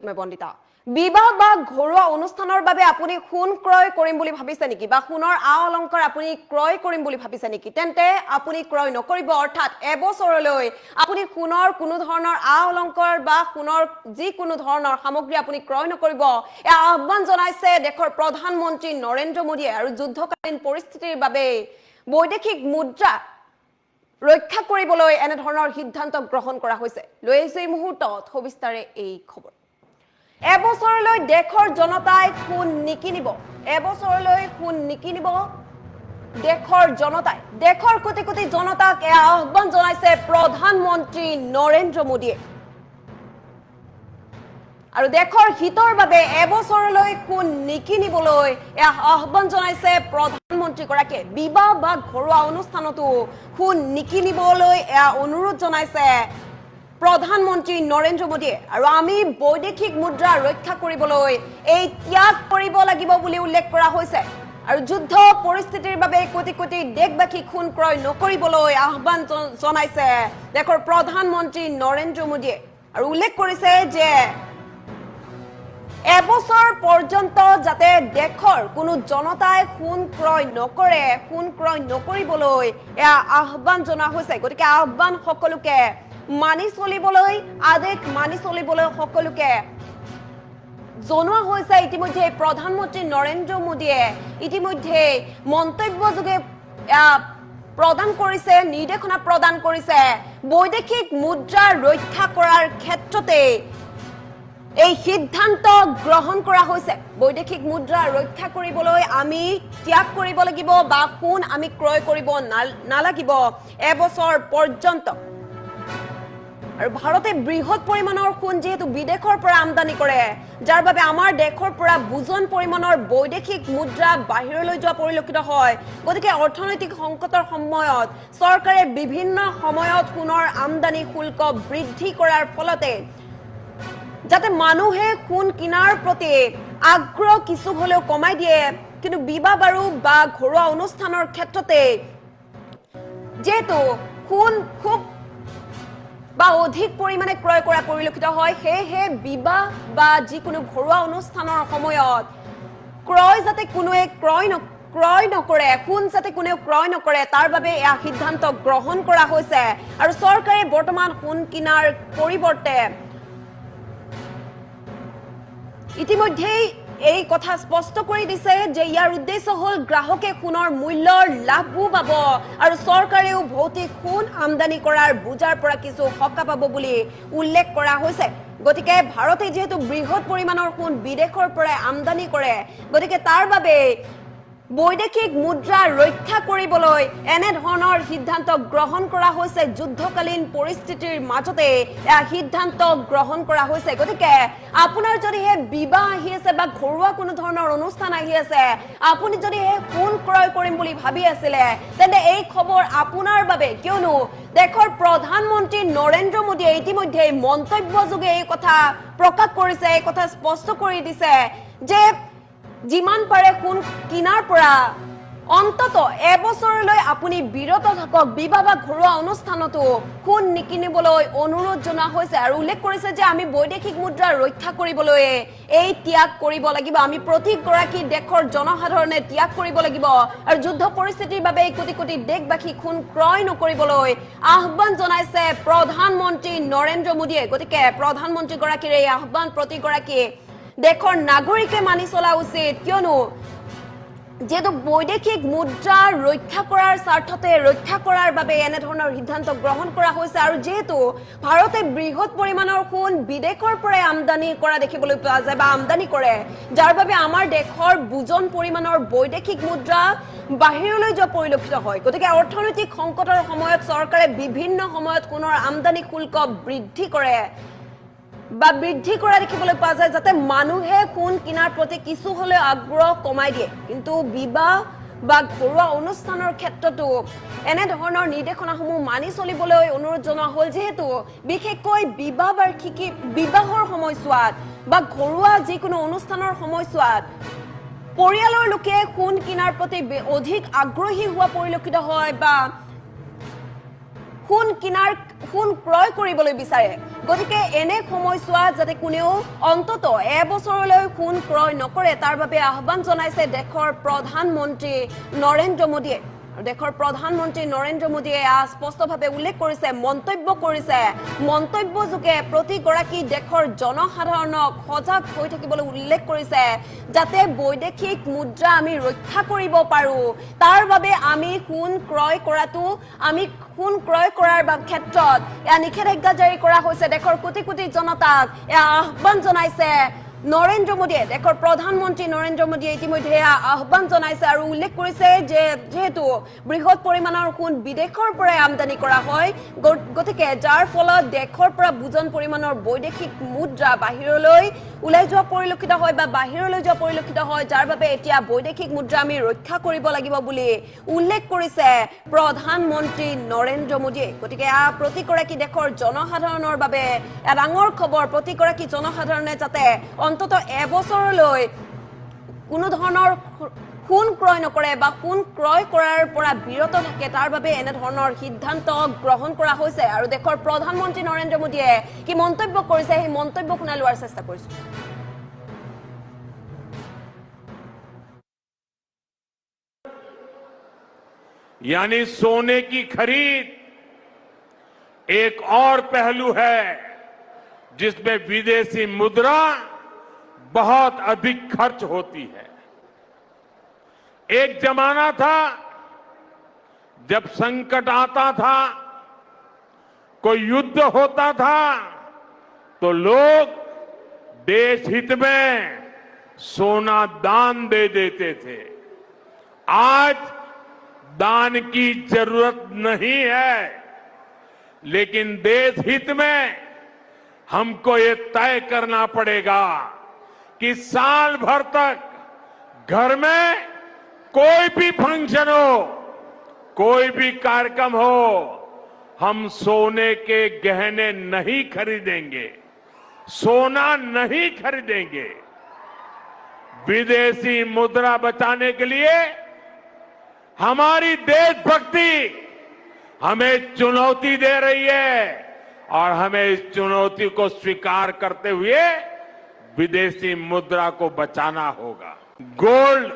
মই বন্দিতা বিবাহ বা ঘৰুৱা অনুষ্ঠানৰ বাবে আপুনি সোণ ক্ৰয় কৰিম বুলি ভাবিছে নেকি বা সোণৰ আ অলংকাৰ আপুনি ক্ৰয় কৰিম বুলি ভাবিছে নেকি তেন্তে আপুনি ক্ৰয় নকৰিব অৰ্থাৎ এবছৰলৈ আপুনি সোণৰ কোনো ধৰণৰ আ অলংকাৰ বা সোণৰ যিকোনো ধৰণৰ সামগ্ৰী আপুনি ক্ৰয় নকৰিব এই আহ্বান জনাইছে দেশৰ প্ৰধানমন্ত্ৰী নৰেন্দ্ৰ মোদীয়ে আৰু যুদ্ধকালীন পৰিস্থিতিৰ বাবে বৈদেশিক মুদ্ৰা ৰক্ষা কৰিবলৈ এনে ধৰণৰ সিদ্ধান্ত গ্ৰহণ কৰা হৈছে লৈ আহিছে এই মুহূৰ্তত সবিস্তাৰে এই খবৰ এবছৰলৈ দেশৰ জনতাই সোণ নিকিনিব এবছৰলৈ সোণ নিকিনিব দেশৰ জনতাই দেশৰ কোটি কোটি জনতাক এই আহ্বান জনাইছে প্ৰধানমন্ত্ৰী নৰেন্দ্ৰ মোদীয়ে আৰু দেশৰ হিতৰ বাবে এবছৰলৈ সোণ নিকিনিবলৈ এই আহ্বান জনাইছে প্ৰধানমন্ত্ৰী গৰাকীয়ে বিবাহ বা ঘৰুৱা অনুষ্ঠানতো সোণ নিকিনিবলৈ অনুৰোধ জনাইছে প্ৰধানমন্ত্ৰী নৰেন্দ্ৰ মোদীয়ে আৰু আমি বৈদেশিক মুদ্ৰা ৰক্ষা কৰিবলৈ এই ত্যাগ কৰিব লাগিব বুলি উল্লেখ কৰা হৈছে আৰু যুদ্ধ পৰিস্থিতিৰ বাবে কোটি কোটি দেশবাসী সোণ ক্ৰয় নকৰিবলৈ আহ্বান জনাইছে দেশৰ প্ৰধানমন্ত্ৰী নৰেন্দ্ৰ মোদীয়ে আৰু উল্লেখ কৰিছে যে এবছৰ পৰ্যন্ত যাতে দেশৰ কোনো জনতাই সোণ ক্ৰয় নকৰে সোণ ক্ৰয় নকৰিবলৈ এয়া আহ্বান জনোৱা হৈছে গতিকে আহ্বান সকলোকে মানি চলিবলৈ আদেশ মানি চলিবলৈ সকলোকে জনোৱা হৈছে ইতিমধ্যে প্ৰধানমন্ত্ৰী নৰেন্দ্ৰ মোদীয়ে ইতিমধ্যে মন্তব্যযোগে প্ৰদান কৰিছে নিৰ্দেশনা প্ৰদান কৰিছে বৈদেশিক মুদ্ৰা ৰক্ষা কৰাৰ ক্ষেত্ৰতে এই সিদ্ধান্ত গ্ৰহণ কৰা হৈছে বৈদেশিক মুদ্ৰা ৰক্ষা কৰিবলৈ আমি ত্যাগ কৰিব লাগিব বা সোণ আমি ক্ৰয় কৰিব নালাগিব এবছৰ পৰ্যন্ত আৰু ভাৰতে বৃহৎ পৰিমাণৰ সোণ যেহেতু বিদেশৰ পৰা আমদানি কৰে যাৰ বাবে আমাৰ দেশৰ পৰা বুজন পৰিমাণৰ বৈদেশিক মুদ্ৰা বাহিৰলৈ যোৱা পৰিলক্ষিত হয় গতিকে অৰ্থনৈতিক সংকটৰ সময়ত চৰকাৰে বিভিন্ন সময়ত সোণৰ আমদানি শুল্ক বৃদ্ধি কৰাৰ ফলতে যাতে মানুহে সোণ কিনাৰ প্ৰতি আগ্ৰহ কিছু হলেও কমাই দিয়ে কিন্তু বিবাহ বাৰু বা ঘৰুৱা অনুষ্ঠানৰ ক্ষেত্ৰতে যেহেতু সোণ খুব বা অধিক পৰিমাণে ক্ৰয় কৰা পৰিলক্ষিত হয় সেয়েহে বিবাহ বা যিকোনো ঘৰুৱা অনুষ্ঠানৰ সময়ত ক্ৰয় যাতে কোনোৱে ক্ৰয় নকৰে সোণ যাতে কোনেও ক্ৰয় নকৰে তাৰ বাবে এই সিদ্ধান্ত গ্ৰহণ কৰা হৈছে আৰু চৰকাৰে বৰ্তমান সোণ কিনাৰ পৰিৱৰ্তে ইতিমধ্যেই এই কথা স্পষ্ট কৰি দিছে যে ইয়াৰ উদ্দেশ্য হ'ল গ্ৰাহকে সোণৰ মূল্যৰ লাভো পাব আৰু চৰকাৰেও ভৌতিক সোণ আমদানি কৰাৰ বোজাৰ পৰা কিছু সকাহ পাব বুলি উল্লেখ কৰা হৈছে গতিকে ভাৰতে যেহেতু বৃহৎ পৰিমাণৰ সোণ বিদেশৰ পৰা আমদানি কৰে গতিকে তাৰ বাবে বৈদেশিক মুদ্ৰা ৰক্ষা কৰিবলৈ এনে ধৰণৰ সিদ্ধান্ত গ্ৰহণ কৰা হৈছে যুদ্ধকালীন পৰিস্থিতিৰ মাজতে সিদ্ধান্ত গ্ৰহণ কৰা হৈছে গতিকে আপোনাৰ যদি বিবাহ আহি আছে বা ঘৰুৱা কোনো ধৰণৰ অনুষ্ঠান আহি আছে আপুনি যদি সোণ ক্ৰয় কৰিম বুলি ভাবি আছিলে তেন্তে এই খবৰ আপোনাৰ বাবে কিয়নো দেশৰ প্ৰধানমন্ত্ৰী নৰেন্দ্ৰ মোদীয়ে ইতিমধ্যে মন্তব্যযোগে এই কথা প্ৰকাশ কৰিছে এই কথা স্পষ্ট কৰি দিছে যে যিমান পাৰে সোণ কিনাৰ পৰা অন্তত এবছৰলৈ আপুনি বিৰত থাকক বিবাহ বা ঘৰুৱা অনুষ্ঠানতো সোণ নিকিনিবলৈ অনুৰোধ জনোৱা হৈছে আৰু উল্লেখ কৰিছে যে আমি বৈদেশিক মুদ্ৰা ৰক্ষা কৰিবলৈ এই ত্যাগ কৰিব লাগিব আমি প্ৰতিগৰাকী দেশৰ জনসাধাৰণে ত্যাগ কৰিব লাগিব আৰু যুদ্ধ পৰিস্থিতিৰ বাবে কোটি কোটি দেশবাসী সোণ ক্ৰয় নকৰিবলৈ আহ্বান জনাইছে প্ৰধানমন্ত্ৰী নৰেন্দ্ৰ মোদীয়ে গতিকে প্ৰধানমন্ত্ৰী গৰাকীৰ এই আহ্বান প্ৰতিগৰাকী দেশৰ নাগৰিকে মানি চলা উচিত কিয়নো যেহেতু বৈদেশিক মুদ্ৰা ৰক্ষা কৰাৰ স্বাৰ্থতে ৰক্ষা কৰাৰ বাবে এনে ধৰণৰ সিদ্ধান্ত গ্ৰহণ কৰা হৈছে আৰু যেহেতু ভাৰতে বৃহৎ পৰিমাণৰ সোণ বিদেশৰ পৰা আমদানি কৰা দেখিবলৈ পোৱা যায় বা আমদানি কৰে যাৰ বাবে আমাৰ দেশৰ বুজন পৰিমাণৰ বৈদেশিক মুদ্ৰা বাহিৰলৈ যোৱা পৰিলক্ষিত হয় গতিকে অৰ্থনৈতিক সংকটৰ সময়ত চৰকাৰে বিভিন্ন সময়ত সোণৰ আমদানি শুল্ক বৃদ্ধি কৰে বা বৃদ্ধি কৰা দেখিবলৈ পোৱা যায় যাতে মানুহে সোণ কিনাৰ প্ৰতি কিছু হলেও আগ্ৰহ কমাই দিয়ে কিন্তু বিবাহ বা ঘৰুৱা অনুষ্ঠানৰ ক্ষেত্ৰতো এনে ধৰণৰ নিৰ্দেশনাসমূহ মানি চলিবলৈ অনুৰোধ জনোৱা হ'ল যেহেতু বিশেষকৈ বিবাহ বাৰ্ষিকী বিবাহৰ সময়ছোৱাত বা ঘৰুৱা যিকোনো অনুষ্ঠানৰ সময়ছোৱাত পৰিয়ালৰ লোকে সোণ কিনাৰ প্ৰতি অধিক আগ্ৰহী হোৱা পৰিলক্ষিত হয় বা সোণ কিনাৰ সোণ ক্ৰয় কৰিবলৈ বিচাৰে গতিকে এনে সময়ছোৱাত যাতে কোনেও অন্তত এবছৰলৈ সোণ ক্ৰয় নকৰে তাৰ বাবে আহ্বান জনাইছে দেশৰ প্ৰধানমন্ত্ৰী নৰেন্দ্ৰ মোদীয়ে দেশৰ প্ৰধানমন্ত্ৰী নৰেন্দ্ৰ মোদীয়ে স্পষ্টভাৱে উল্লেখ কৰিছে মন্তব্যযোগে প্ৰতিগৰাকী দেশৰ জনসাধাৰণক সজাগ হৈ থাকিবলৈ উল্লেখ কৰিছে যাতে বৈদেশিক মুদ্ৰা আমি ৰক্ষা কৰিব পাৰো তাৰ বাবে আমি সোণ ক্ৰয় কৰাৰ ক্ষেত্ৰত নিষেধাজ্ঞা জাৰি কৰা হৈছে দেশৰ কোটি কোটি জনতাক আহ্বান জনাইছে নৰেন্দ্ৰ মোদীয়ে দেশৰ প্ৰধানমন্ত্ৰী নৰেন্দ্ৰ মোদীয়ে ইতিমধ্যে আহ্বান জনাইছে আৰু উল্লেখ কৰিছে যে যেহেতু বৃহৎ পৰিমাণৰ সোণ বিদেশৰ পৰা আমদানি কৰা হয় গতিকে যাৰ ফলত দেশৰ পৰা বুজন পৰিমাণৰ বৈদেশিক মুদ্ৰা বাহিৰলৈ ওলাই যোৱা পৰিলক্ষিত হয় বা বাহিৰলৈ যোৱা পৰিলক্ষিত হয় যাৰ বাবে এতিয়া বৈদেশিক মুদ্ৰা আমি ৰক্ষা কৰিব লাগিব বুলি উল্লেখ কৰিছে প্ৰধানমন্ত্ৰী নৰেন্দ্ৰ মোদীয়ে গতিকে প্ৰতিগৰাকী দেশৰ জনসাধাৰণৰ বাবে ডাঙৰ খবৰ প্ৰতিগৰাকী জনসাধাৰণে যাতে অন্তত এবছৰলৈ কোনো ধৰণৰ সোণ ক্ৰয় নকৰে বা সোণ ক্ৰয় কৰাৰ পৰা বিৰত থাকে তাৰ বাবে এনে ধৰণৰ সিদ্ধান্ত গ্ৰহণ কৰা হৈছে আৰু দেশৰ প্ৰধানমন্ত্ৰী নৰেন্দ্ৰ মোদীয়ে কি মন্তব্য কৰিছে সেই মন্তব্য শুনাই লোৱাৰ চেষ্টা কৰিছো यानी सोने की खरीद एक और पहलू है जिसमें विदेशी मुद्रा बहुत अधिक खर्च होती है एक जमाना था जब संकट आता था कोई युद्ध होता था तो लोग देश हित में सोना दान दे देते थे आज दान की जरूरत नहीं है लेकिन देश हित में हमको ये तय करना पड़ेगा कि साल भर तक घर में कोई भी फंक्शन हो कोई भी कार्यक्रम हो हम सोने के गहने नहीं खरीदेंगे सोना नहीं खरीदेंगे विदेशी मुद्रा बचाने के लिए हमारी देशभक्ति हमें चुनौती दे रही है और हमें इस चुनौती को स्वीकार करते हुए विदेशी मुद्रा को बचाना होगा गोल्ड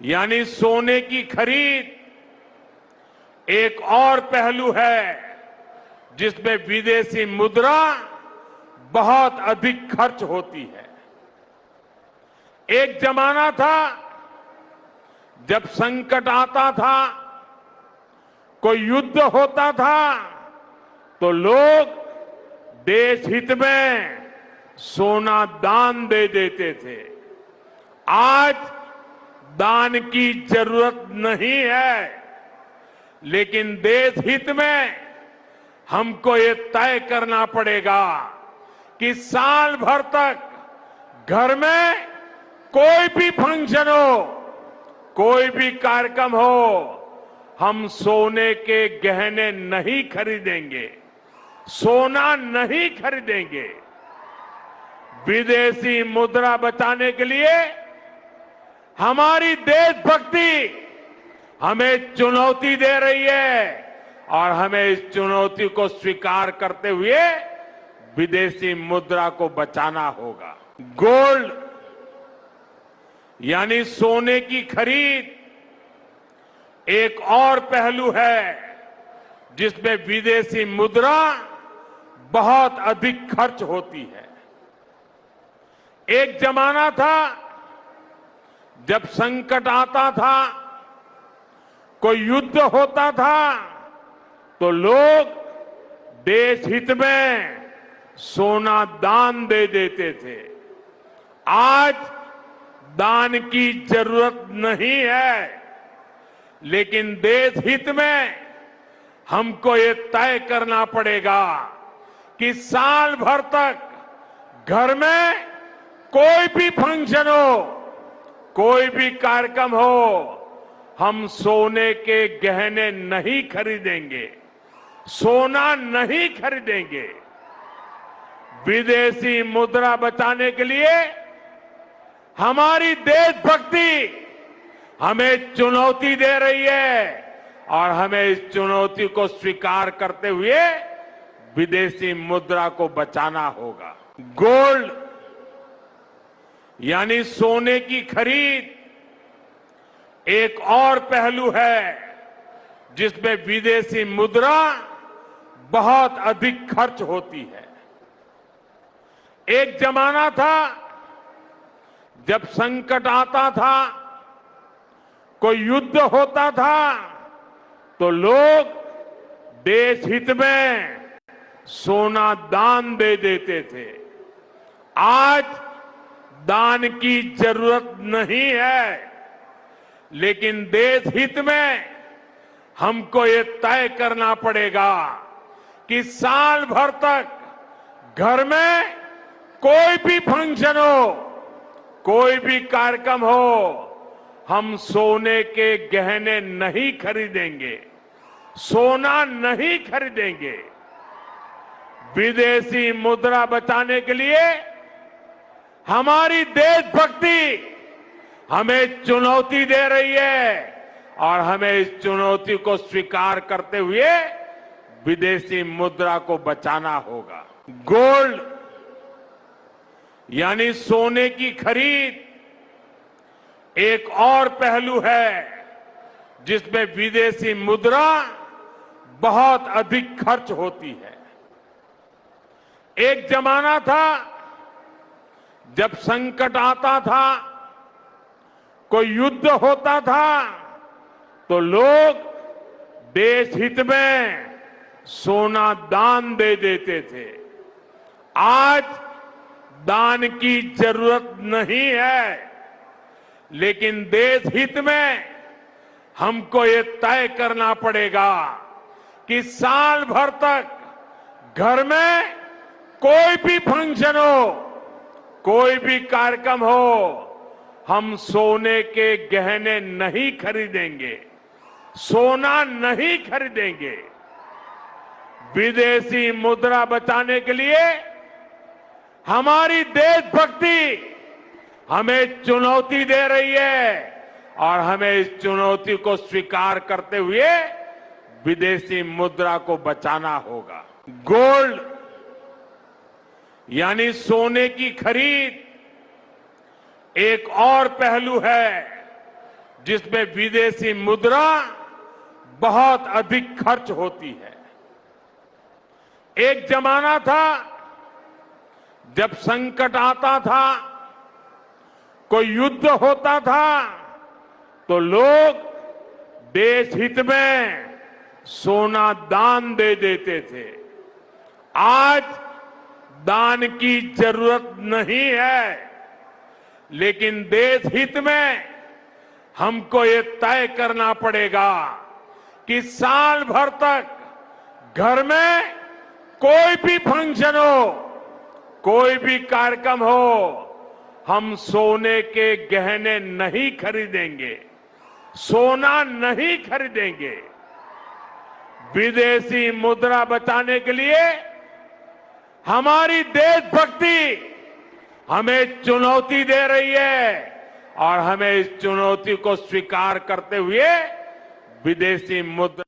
यानी सोने की खरीद एक और पहलू है जिसमें विदेशी मुद्रा बहुत अधिक खर्च होती है एक जमाना था जब संकट आता था कोई युद्ध होता था तो लोग देश हित में सोना दान दे देते थे आज दान की जरूरत नहीं है लेकिन देश हित में हमको ये तय करना पड़ेगा कि साल भर तक घर में कोई भी फंक्शन हो कोई भी कार्यक्रम हो हम सोने के गहने नहीं खरीदेंगे सोना नहीं खरीदेंगे विदेशी मुद्रा बचाने के लिए हमारी देशभक्ति हमें चुनौती दे रही है और हमें इस चुनौती को स्वीकार करते हुए विदेशी मुद्रा को बचाना होगा गोल्ड यानी सोने की खरीद एक और पहलू है जिसमें विदेशी मुद्रा बहुत अधिक खर्च होती है एक जमाना था जब संकट आता था कोई युद्ध होता था तो लोग देश हित में सोना दान दे देते थे आज दान की जरूरत नहीं है लेकिन देश हित में हमको ये तय करना पड़ेगा कि साल भर तक घर में कोई भी फंक्शन हो कोई भी कार्यक्रम हो हम सोने के गहने नहीं खरीदेंगे सोना नहीं खरीदेंगे विदेशी मुद्रा बचाने के लिए हमारी देशभक्ति हमें चुनौती दे रही है और हमें इस चुनौती को स्वीकार करते हुए विदेशी मुद्रा को बचाना होगा। गोल्ड यानी सोने की खरीद एक और पहलू है जिसमें विदेशी मुद्रा बहुत अधिक खर्च होती है। एक जमाना था जब संकट आता था, कोई युद्ध होता था, तो लोग देश हित में सोना दान दे देते थे। आज दान की जरूरत नहीं है, लेकिन देश हित में हमको ये तय करना पड़ेगा कि साल भर तक घर में कोई भी फंक्शन हो, कोई भी कार्यक्रम हो, हम सोने के गहने नहीं खरीदेंगे, सोना नहीं खरीदेंगे। विदेशी मुद्रा बचाने के लिए हमारी देशभक्ति हमें चुनौती दे रही है और हमें इस चुनौती को स्वीकार करते हुए विदेशी मुद्रा को बचाना होगा। गोल्ड यानी सोने की खरीद एक और पहलू है जिसमें विदेशी मुद्रा बहुत अधिक खर्च होती है। एक जमाना था जब संकट आता था, कोई युद्ध होता था, तो लोग देश हित में सोना दान दे देते थे। आज दान की जरूरत नहीं है, लेकिन देश हित में हमको ये तय करना पड़ेगा कि साल भर तक घर में कोई भी फंक्शन हो, कोई भी कार्यक्रम हो, हम सोने के गहने नहीं खरीदेंगे, सोना नहीं खरीदेंगे। विदेशी मुद्रा बचाने के लिए हमारी देशभक्ति हमें चुनौती दे रही है और हमें इस चुनौती को स्वीकार करते हुए विदेशी मुद्रा को बचाना होगा। गोल्ड यानी सोने की खरीद एक और पहलू है जिसमें विदेशी मुद्रा बहुत अधिक खर्च होती है। एक जमाना था जब संकट आता था, कोई युद्ध होता था, तो लोग देश हित में सोना दान दे देते थे। आज दान की जरूरत नहीं है, लेकिन देश हित में हमको ये तय करना पड़ेगा कि साल भर तक घर में कोई भी फंक्शन हो, कोई भी कार्यक्रम हो, हम सोने के गहने नहीं खरीदेंगे, सोना नहीं खरीदेंगे। विदेशी मुद्रा बचाने के लिए हमारी देशभक्ति हमें चुनौती दे रही है और हमें इस चुनौती को स्वीकार करते हुए विदेशी मुद्रा